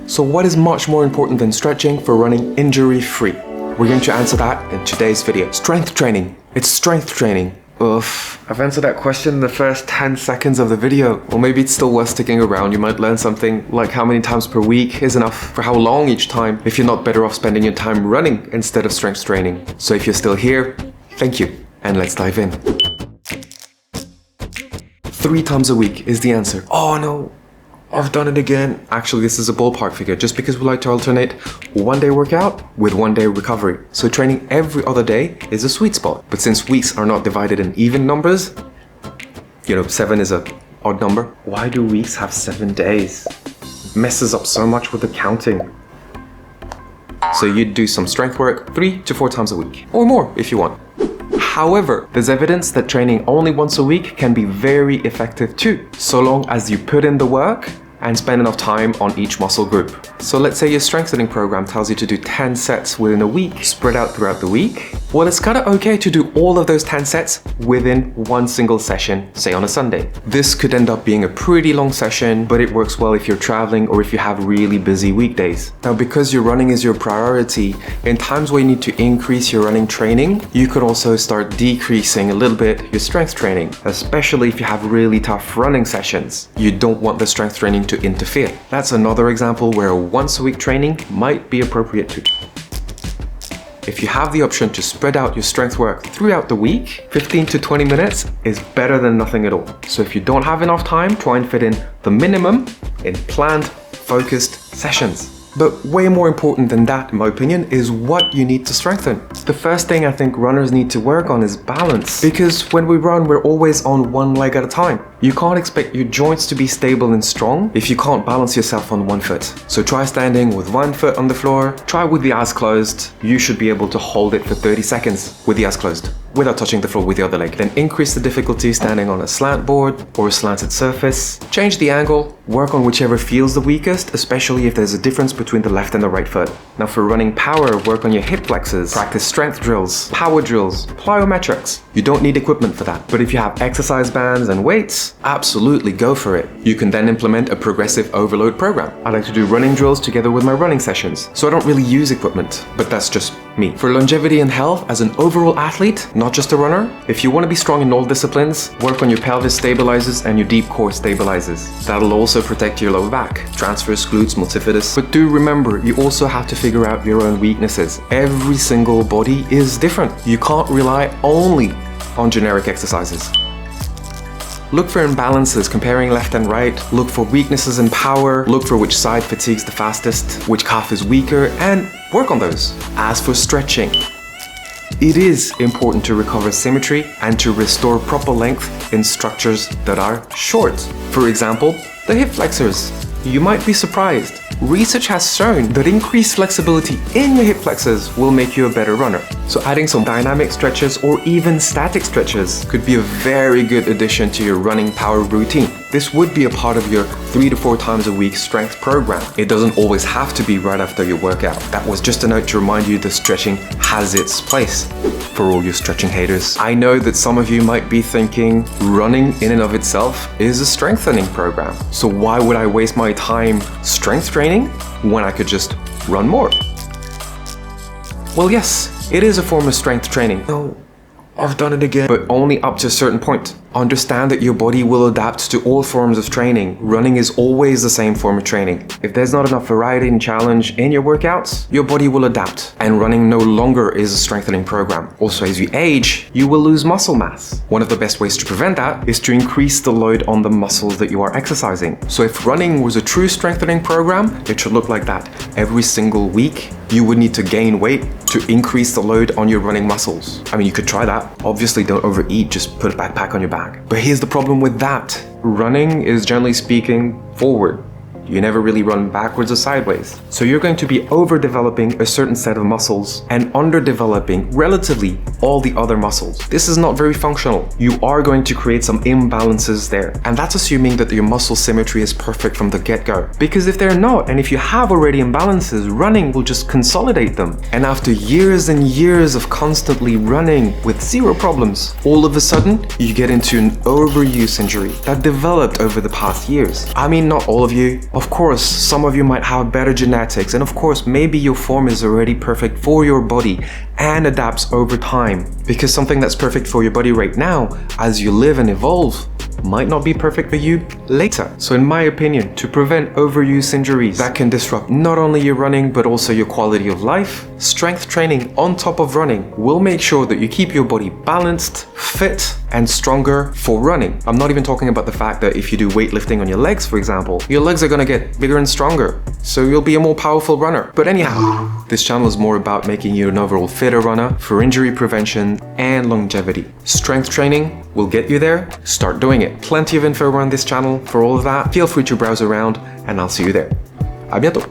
So what is much more important than stretching for running injury-free? We're going to answer that in today's video. Strength training. It's strength training. Oof. I've answered that question in the first 10 seconds of the video. Or maybe it's still worth sticking around. You might learn something like how many times per week is enough, for how long each time, if you're not better off spending your time running instead of strength training. So if you're still here, thank you. And let's dive in. 3 times a week is the answer. Oh no, I've done it again. Actually, this is a ballpark figure just because we like to alternate 1 day workout with 1 day recovery. So training every other day is a sweet spot. But since weeks are not divided in even numbers, 7 is an odd number. Why do weeks have 7 days? It messes up so much with the counting. So you'd do some strength work 3 to 4 times a week, or more if you want. However, there's evidence that training only once a week can be very effective too, so long as you put in the work and spend enough time on each muscle group. So let's say your strengthening program tells you to do 10 sets within a week, spread out throughout the week. Well, it's kind of okay to do all of those 10 sets within one single session, say on a Sunday. This could end up being a pretty long session, but it works well if you're traveling or if you have really busy weekdays. Now, because your running is your priority, in times where you need to increase your running training, you could also start decreasing a little bit your strength training, especially if you have really tough running sessions. You don't want the strength training to interfere. That's another example where a once a week training might be appropriate too. If you have the option to spread out your strength work throughout the week, 15 to 20 minutes is better than nothing at all. So if you don't have enough time, try and fit in the minimum in planned, focused sessions. But way more important than that, in my opinion, is what you need to strengthen. The first thing I think runners need to work on is balance. Because when we run, we're always on one leg at a time. You can't expect your joints to be stable and strong if you can't balance yourself on one foot. So try standing with one foot on the floor, try with the eyes closed. You should be able to hold it for 30 seconds with the eyes closed, without touching the floor with the other leg. Then increase the difficulty standing on a slant board or a slanted surface. Change the angle, work on whichever feels the weakest, especially if there's a difference between the left and the right foot. Now for running power, work on your hip flexors, practice strength drills, power drills, plyometrics. You don't need equipment for that, but if you have exercise bands and weights, absolutely go for it. You can then implement a progressive overload program. I like to do running drills together with my running sessions, so I don't really use equipment, but that's just me. For longevity and health, as an overall athlete, not just a runner, if you want to be strong in all disciplines, work on your pelvis stabilizers and your deep core stabilizers. That'll also protect your lower back, transverse glutes, multifidus. But do remember, you also have to figure out your own weaknesses. Every single body is different. You can't rely only on generic exercises. Look for imbalances comparing left and right, look for weaknesses in power, look for which side fatigues the fastest, which calf is weaker, and work on those. As for stretching, it is important to recover symmetry and to restore proper length in structures that are short. For example, the hip flexors. You might be surprised. Research has shown that increased flexibility in your hip flexors will make you a better runner. So adding some dynamic stretches or even static stretches could be a very good addition to your running power routine. This would be a part of your 3 to 4 times a week strength program. It doesn't always have to be right after your workout. That was just a note to remind you that stretching has its place. For all you stretching haters, I know that some of you might be thinking running in and of itself is a strengthening program. So why would I waste my time strength training when I could just run more? Well, yes, it is a form of strength training. No, I've done it again, but only up to a certain point. Understand that your body will adapt to all forms of training. Running is always the same form of training. If there's not enough variety and challenge in your workouts, your body will adapt, and running no longer is a strengthening program. Also, as you age, you will lose muscle mass. One of the best ways to prevent that is to increase the load on the muscles that you are exercising. So if running was a true strengthening program, it should look like that. Every single week, you would need to gain weight to increase the load on your running muscles. I mean, you could try that. Obviously, don't overeat, just put a backpack on your back. But here's the problem with that. Running is, generally speaking, forward. You never really run backwards or sideways. So you're going to be overdeveloping a certain set of muscles and underdeveloping relatively all the other muscles. This is not very functional. You are going to create some imbalances there. And that's assuming that your muscle symmetry is perfect from the get-go. Because if they're not, and if you have already imbalances, running will just consolidate them. And after years and years of constantly running with zero problems, all of a sudden, you get into an overuse injury that developed over the past years. I mean, not all of you. Of course, some of you might have better genetics, and of course, maybe your form is already perfect for your body and adapts over time. Because something that's perfect for your body right now, as you live and evolve, might not be perfect for you later. So in my opinion, to prevent overuse injuries that can disrupt not only your running but also your quality of life, strength training on top of running will make sure that you keep your body balanced, fit, and stronger for running. I'm not even talking about the fact that if you do weightlifting on your legs, for example, your legs are gonna get bigger and stronger, so you'll be a more powerful runner. But anyhow, this channel is more about making you an overall fitter runner for injury prevention and longevity. Strength training will get you there. Start doing it. Plenty of info around this channel. For all of that, feel free to browse around, and I'll see you there. À bientôt!